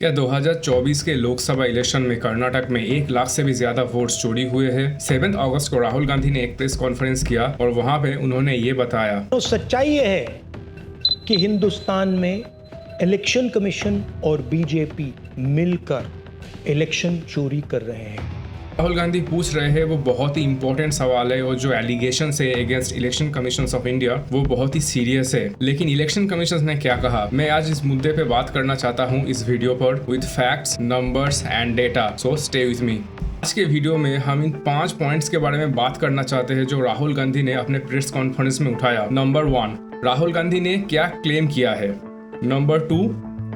क्या 2024 के लोकसभा इलेक्शन में कर्नाटक में 1 लाख से भी ज्यादा वोट्स चोरी हुए हैं? 7 अगस्त को राहुल गांधी ने एक प्रेस कॉन्फ्रेंस किया और वहां पे उन्होंने ये बताया। तो सच्चाई ये है कि हिंदुस्तान में इलेक्शन कमीशन और बीजेपी मिलकर इलेक्शन चोरी कर रहे हैं। राहुल गांधी पूछ रहे हैं वो बहुत ही इंपॉर्टेंट सवाल है और जो एलिगेशन है against election commission of India वो बहुत ही सीरियस है। लेकिन इलेक्शन कमीशन ने क्या कहा, मैं आज इस मुद्दे पे बात करना चाहता हूँ इस वीडियो पर with facts, numbers and data. So stay with me. आज के वीडियो में हम इन 5 पॉइंट्स के बारे में बात करना चाहते हैं जो राहुल गांधी ने अपने प्रेस कॉन्फ्रेंस में उठाया। नंबर 1, राहुल गांधी ने क्या क्लेम किया है। नंबर 2,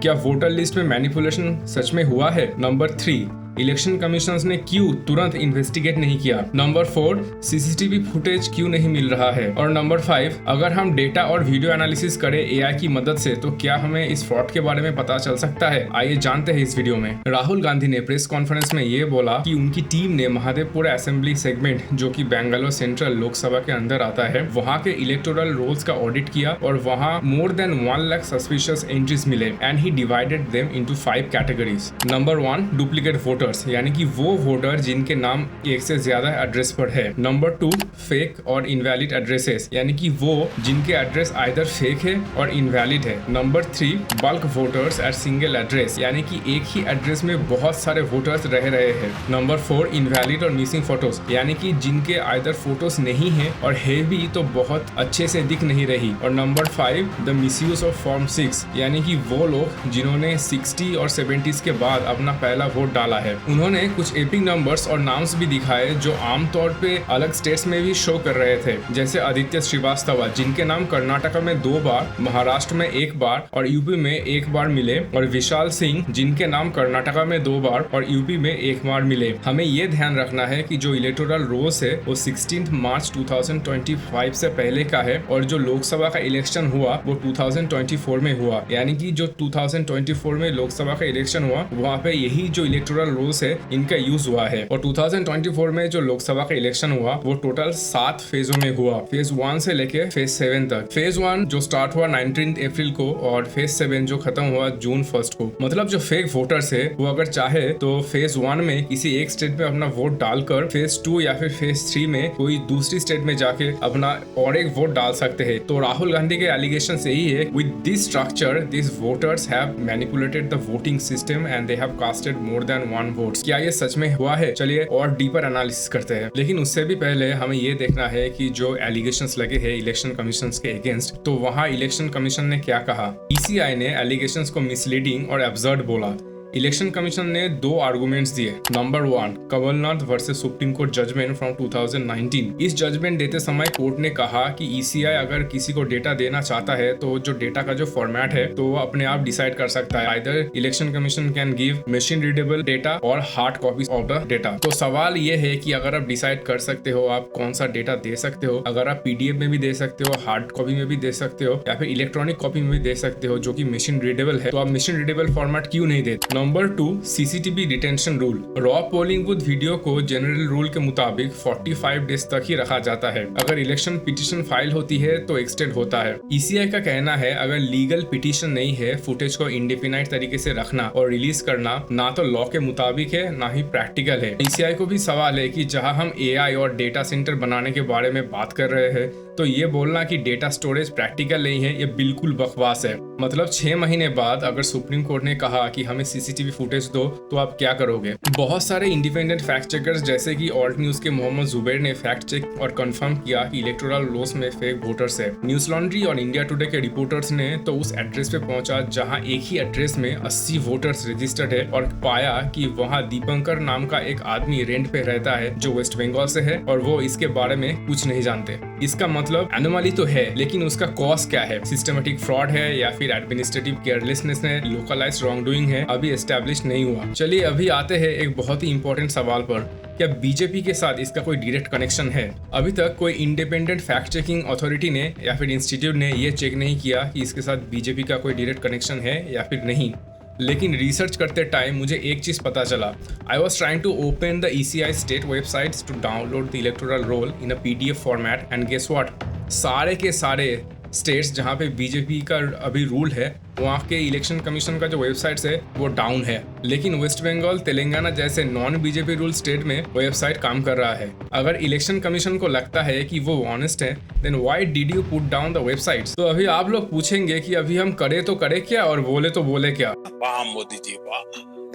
क्या वोटर लिस्ट में मैनिपुलेशन सच में हुआ है। नंबर 3, इलेक्शन कमीशन ने क्यों तुरंत इन्वेस्टिगेट नहीं किया। नंबर 4, सीसीटीवी फुटेज क्यों नहीं मिल रहा है। और नंबर 5, अगर हम डेटा और वीडियो एनालिसिस करें एआई की मदद से तो क्या हमें इस फ्रॉड के बारे में पता चल सकता है। आइए जानते हैं इस वीडियो में। राहुल गांधी ने प्रेस कॉन्फ्रेंस में ये बोला कि उनकी टीम ने महादेवपुरा असेंबली सेगमेंट जो कि बेंगलोर सेंट्रल लोकसभा के अंदर आता है वहाँ के इलेक्टोरल रोल्स का ऑडिट किया और वहाँ more than 1 lakh suspicious entries मिले and he divided them into 5 categories. Number 1, duplicate voters यानी कि वो वोटर जिनके नाम एक से ज्यादा एड्रेस पर है। नंबर 2, फेक और इनवैलिड एड्रेसेस यानी कि वो जिनके एड्रेस आइदर फेक है और इनवैलिड है। Number 3, bulk voters at single address यानी कि एक ही एड्रेस में बहुत सारे वोटर्स रह रहे हैं। नंबर 4, इनवैलिड और मिसिंग फोटोज यानी कि जिनके आइदर फोटोज नहीं है और है भी तो बहुत अच्छे से दिख नहीं रही। और number 5, the misuse of form 6 यानी कि वो लोग जिन्होंने 60 और 70s के बाद अपना पहला वोट डाला है। उन्होंने कुछ एपिक नंबर्स और नाम्स भी दिखाए जो आमतौर पे अलग स्टेट्स में भी शो कर रहे थे, जैसे आदित्य श्रीवास्तव जिनके नाम कर्नाटक में 2 बार, महाराष्ट्र में 1 बार और यूपी में 1 बार मिले, और विशाल सिंह जिनके नाम कर्नाटक में 2 बार और यूपी में 1 बार मिले। हमें ये ध्यान रखना है कि जो इलेक्टोरल रोल्स है वो 16 मार्च 2025 से पहले का है और जो लोकसभा का इलेक्शन हुआ वो 2024 में हुआ, यानी कि जो 2024 में लोकसभा का इलेक्शन हुआ वहाँ पे यही जो इलेक्टोरल रोल्स है इनका यूज हुआ है। और 2024 में जो लोकसभा का इलेक्शन हुआ वो टोटल 7 फेजों में हुआ, फेज 1 से लेके फेज 7 तक। फेज 1 जो स्टार्ट हुआ 19 अप्रैल को और फेज 7 जो खत्म हुआ जून 1 को। मतलब जो फेक वोटर्स है वो अगर चाहे तो फेज 1 में किसी एक स्टेट में अपना वोट डालकर फेज 2 या फिर फेज 3 में कोई दूसरी स्टेट में जाके अपना और एक वोट डाल सकते हैं। तो राहुल गांधी के एलिगेशन यही है, with this structure this voters have manipulated the voting system and they have casted more than 1 vote. क्या ये सच में हुआ है? चलिए और डीपर एनालिसिस करते हैं। लेकिन उससे भी पहले हमें ये देखना है कि जो एलिगेशंस लगे हैं इलेक्शन कमीशन के अगेंस्ट, तो वहाँ इलेक्शन कमीशन ने क्या कहा। ईसीआई ने एलिगेशंस को मिसलीडिंग और एब्सर्ड बोला। इलेक्शन कमीशन ने 2 आर्गुमेंट्स दिए। Number 1, Kamalnath versus supreme court judgement from 2019। इस जजमेंट देते समय कोर्ट ने कहा कि ईसीआई अगर किसी को डेटा देना चाहता है तो जो डेटा का जो फॉर्मेट है तो वो अपने आप डिसाइड कर सकता है। Either election commission can give machine readable data or hard copies of the data. तो सवाल ये है कि अगर आप डिसाइड कर सकते हो आप कौन सा डेटा दे सकते हो, अगर आप पीडीएफ में भी दे सकते हो, हार्ड कॉपी में भी दे सकते हो या फिर इलेक्ट्रॉनिक कॉपी में भी दे सकते हो जो कि मशीन रीडेबल है, तो आप मशीन रीडेबल फॉर्मेट क्यों नहीं देते। Number 2, CCTV detention rule. Raw polling booth video को जनरल रूल के मुताबिक 45 डेज तक ही रखा जाता है। अगर इलेक्शन पिटीशन फाइल होती है तो एक्सटेंड होता है। ईसीआई का कहना है अगर लीगल पिटीशन नहीं है फुटेज को इंडेफिनाइट तरीके से रखना और रिलीज करना ना तो लॉ के मुताबिक है ना ही प्रैक्टिकल है। ईसीआई को भी सवाल है कि जहां हम एआई और डेटा सेंटर बनाने के बारे में बात कर रहे हैं तो ये बोलना कि डेटा स्टोरेज प्रैक्टिकल नहीं है ये बिल्कुल बकवास है। मतलब 6 महीने बाद अगर सुप्रीम कोर्ट ने कहा कि हमें सीसीटीवी फुटेज दो तो आप क्या करोगे। बहुत सारे इंडिपेंडेंट फैक्ट चेकर्स जैसे कि ऑल्ट न्यूज के मोहम्मद जुबैर ने फैक्ट चेक और कंफर्म किया कि इलेक्टोरल रोल्स में फेक वोटर्स है। न्यूज लॉन्ड्री और इंडिया टुडे के रिपोर्टर्स ने तो उस एड्रेस पे पहुंचा जहां एक ही एड्रेस में 80 वोटर्स रजिस्टर्ड है और पाया कि वहां दीपंकर नाम का एक आदमी रेंट पे रहता है जो वेस्ट बंगाल से है और वो इसके बारे में कुछ नहीं जानते। इसका मतलब एनोमली तो है लेकिन उसका कॉज क्या है, सिस्टमेटिक फ्रॉड है या फिर एडमिनिस्ट्रेटिव केयरलेसनेस है, लोकलाइज्ड रॉन्ग डूइंग है, अभी एस्टैब्लिश नहीं हुआ। चलिए अभी आते हैं एक बहुत ही इंपॉर्टेंट सवाल पर, क्या बीजेपी के साथ इसका कोई डायरेक्ट कनेक्शन है। अभी तक कोई इंडिपेंडेंट फैक्ट चेकिंग अथॉरिटी ने या फिर इंस्टीट्यूट ने ये चेक नहीं किया कि इसके साथ बीजेपी का कोई डायरेक्ट कनेक्शन है या फिर नहीं। लेकिन रिसर्च करते टाइम मुझे एक चीज पता चला। I was trying to open the ECI state websites to download the electoral roll in a PDF format and guess what, सारे के सारे स्टेट्स जहाँ पे बीजेपी का अभी रूल है वहाँ के इलेक्शन कमीशन का जो वेबसाइट्स है वो डाउन है, लेकिन वेस्ट बंगाल, तेलंगाना जैसे नॉन बीजेपी रूल स्टेट में वेबसाइट काम कर रहा है। अगर इलेक्शन कमीशन को लगता है कि वो ऑनेस्ट है, then why did you put down the websites? तो अभी आप लोग पूछेंगे कि अभी हम करे तो करे क्या और बोले तो बोले क्या? वाह मोदी जी, वाह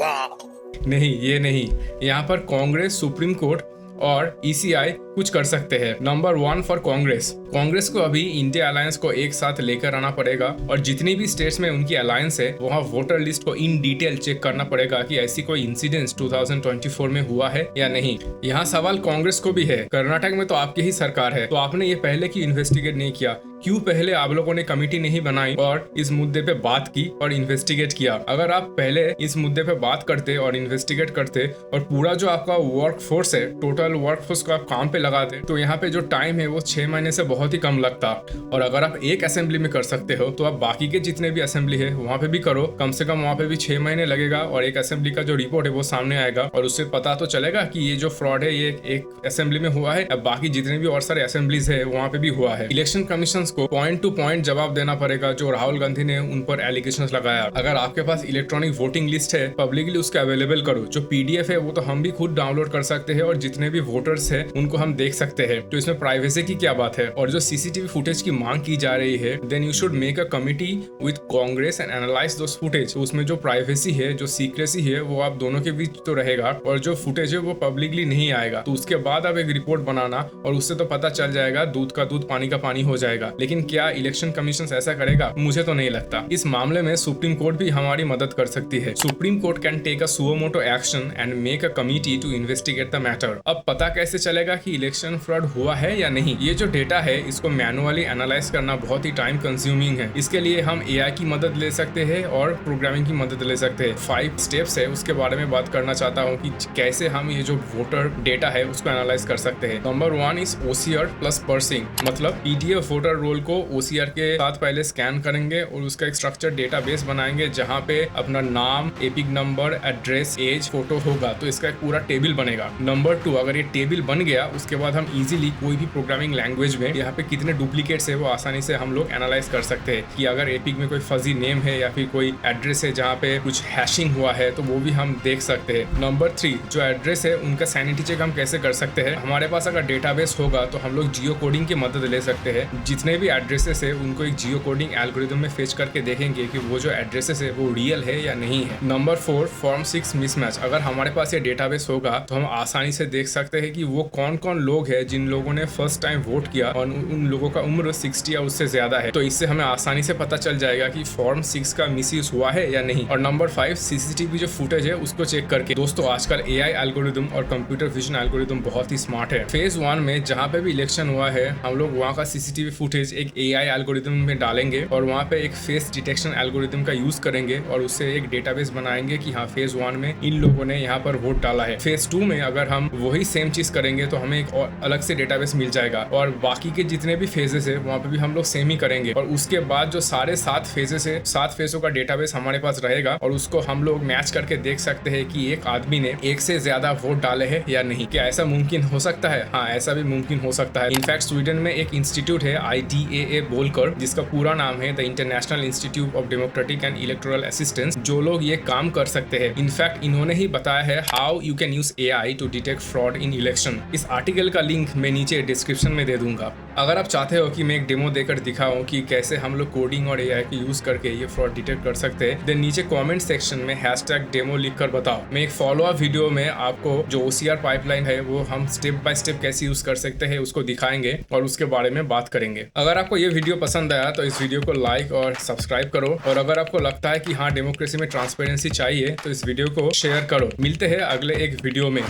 वाह। नहीं, ये नहीं। यहाँ पर कांग्रेस, सुप्रीम कोर्ट और ईसीआई कुछ कर सकते हैं। नंबर 1 फॉर कांग्रेस को अभी इंडिया अलायंस को एक साथ लेकर आना पड़ेगा और जितनी भी स्टेट्स में उनकी अलायंस है वहाँ वोटर लिस्ट को इन डिटेल चेक करना पड़ेगा कि ऐसी कोई इंसिडेंस 2024 में हुआ है या नहीं। यहाँ सवाल कांग्रेस को भी है। कर्नाटक में तो आपकी ही सरकार है, तो आपने ये पहले क्यों इन्वेस्टिगेट नहीं किया? क्यों पहले आप लोगों ने कमेटी नहीं बनाई और इस मुद्दे पे बात की और इन्वेस्टिगेट किया? अगर आप पहले इस मुद्दे पे बात करते और इन्वेस्टिगेट करते और पूरा जो आपका वर्क फोर्स है, टोटल वर्क फोर्स को आप काम पे लगाते, तो यहाँ पे जो टाइम है वो 6 महीने से बहुत ही कम लगता। और अगर आप एक असेंबली में कर सकते हो तो आप बाकी के जितने भी असेंबली है वहाँ पे भी करो। कम से कम वहाँ पे भी 6 महीने लगेगा और एक असेंबली का जो रिपोर्ट है वो सामने आएगा और उससे पता तो चलेगा कि ये जो फ्रॉड है ये एक असेंबली में हुआ है, अब बाकी जितने भी और सारे असेंबलीज है वहाँ पे भी हुआ है। इलेक्शन कमीशन को पॉइंट टू पॉइंट जवाब देना पड़ेगा जो राहुल गांधी ने उन पर एलिगेशंस लगाया। अगर आपके पास इलेक्ट्रॉनिक वोटिंग लिस्ट है, पब्लिकली उसके अवेलेबल करो। जो पीडीएफ है वो तो हम भी खुद डाउनलोड कर सकते हैं और जितने भी वोटर्स है उनको हम देख सकते हैं, तो इसमें प्राइवेसी की क्या बात है? और जो सीसीटीवी फुटेज की मांग की जा रही है, then you should make a committee with Congress and analyse those footage. उसमें जो प्राइवेसी है, जो सीक्रेसी है, वो आप दोनों के बीच तो रहेगा और जो फुटेज है वो पब्लिकली नहीं आएगा। तो उसके बाद आप एक रिपोर्ट बनाना और उससे तो पता चल जाएगा, दूध का दूध पानी का पानी हो जाएगा। लेकिन क्या इलेक्शन कमीशन ऐसा करेगा? मुझे तो नहीं लगता। इस मामले में सुप्रीम कोर्ट भी हमारी मदद कर सकती है। Supreme court can take a suo moto action and make a committee to investigate the matter. अब पता कैसे चलेगा कि इलेक्शन फ्रॉड हुआ है या नहीं? ये जो डेटा है इसको मैनुअली एनालाइज करना बहुत ही टाइम कंज्यूमिंग है। इसके लिए हम एआई की मदद ले सकते हैं और प्रोग्रामिंग की मदद ले सकते हैं। 5 स्टेप्स है, उसके बारे में बात करना चाहता हूँ कि कैसे हम ये जो वोटर डेटा है उसको एनालाइज कर सकते हैं। Number 1 is OCR plus pursuing, मतलब पीडीएफ वोटर रोल को OCR के साथ पहले स्कैन करेंगे और उसका एक स्ट्रक्चर डेटाबेस बनाएंगे जहाँ पे अपना नाम, EPIC number, address, age, photo होगा, तो इसका एक पूरा टेबल बनेगा। नंबर 2, अगर ये टेबल बन गया उसके बाद हम इजीली कोई भी प्रोग्रामिंग लैंग्वेज में यहाँ पे कितने डुप्लीकेट्स है वो आसानी से हम लोग एनालाइज कर सकते हैं कि अगर एपिक में कोई फजी नेम है या फिर कोई एड्रेस है जहाँ पे कुछ हैशिंग हुआ है तो वो भी हम देख सकते हैं। नंबर 3, जो एड्रेस है उनका सैनिटी चेक हम कैसे कर सकते हैं? हमारे पास अगर डेटाबेस होगा तो हम लोग जियो कोडिंग की मदद ले सकते हैं। जितने भी एड्रेसेस है उनको एक जियो कोडिंग एल्गोरिथम में फेच करके देखेंगे कि वो जो एड्रेसेस है वो रियल है या नहीं है। Number 4, form 6 mismatch. अगर हमारे पास ये डेटाबेस होगा तो हम आसानी से देख सकते हैं कि वो कौन कौन लोग हैं जिन लोगों ने फर्स्ट टाइम वोट किया और उन लोगों का उम्र 60 या उससे ज्यादा है, तो इससे हमें आसानी से पता चल जाएगा कि फॉर्म 6 का मिसयूज हुआ है या नहीं। और नंबर 5, सीसीटीवी जो फुटेज है उसको चेक करके। दोस्तों आजकल एआई एल्गोरिथम और कंप्यूटर विजन एल्गोरिथम बहुत ही स्मार्ट है। फेज 1 में जहाँ पे भी इलेक्शन हुआ है हम लोग वहाँ का सीसीटीवी फुटेज एक एआई एल्गोरिथम में डालेंगे और वहाँ पे एक फेस डिटेक्शन एल्गोरिथम का यूज करेंगे और उससे एक डेटाबेस बनाएंगे कि हाँ फेज 1 में इन लोगों ने यहाँ पर वोट डाला है। फेज 2 में अगर हम वही सेम चीज करेंगे तो हमें एक और अलग से डेटाबेस मिल जाएगा और बाकी के जितने भी फेजेस है वहाँ पे भी हम लोग सेम ही करेंगे और उसके बाद जो सारे 7 फेजेस है, 7 फेजों का डेटाबेस हमारे पास रहेगा और उसको हम लोग मैच करके देख सकते हैं कि एक आदमी ने एक से ज्यादा वोट डाले हैं या नहीं। क्या ऐसा मुमकिन हो सकता है? हाँ, ऐसा भी मुमकिन हो सकता है। इनफैक्ट स्वीडन में एक इंस्टीट्यूट है IDAA बोलकर, जिसका पूरा नाम है the international institute of democratic and electoral assistance, जो लोग ये काम कर सकते हैं। इनफैक्ट इन्होंने ही बताया है how you can use AI to detect fraud in election. इस आर्टिकल का लिंक मैं नीचे डिस्क्रिप्शन में दे दूंगा। अगर आप चाहते हो कि मैं एक डेमो देकर दिखाऊं कि कैसे हम लोग कोडिंग और AI को यूज करके ये फ्रॉड डिटेक्ट कर सकते हैं, देन नीचे कमेंट सेक्शन में #डेमो लिखकर बताओ। मैं एक फॉलो अप वीडियो में आपको जो OCR पाइपलाइन है वो हम स्टेप बाय स्टेप कैसे यूज कर सकते हैं उसको दिखाएंगे और उसके बारे में बात करेंगे। अगर आपको ये वीडियो पसंद आया तो इस वीडियो को लाइक और सब्सक्राइब करो और अगर आपको लगता है कि हाँ डेमोक्रेसी में ट्रांसपेरेंसी चाहिए तो इस वीडियो को शेयर करो। मिलते हैं अगले एक वीडियो में।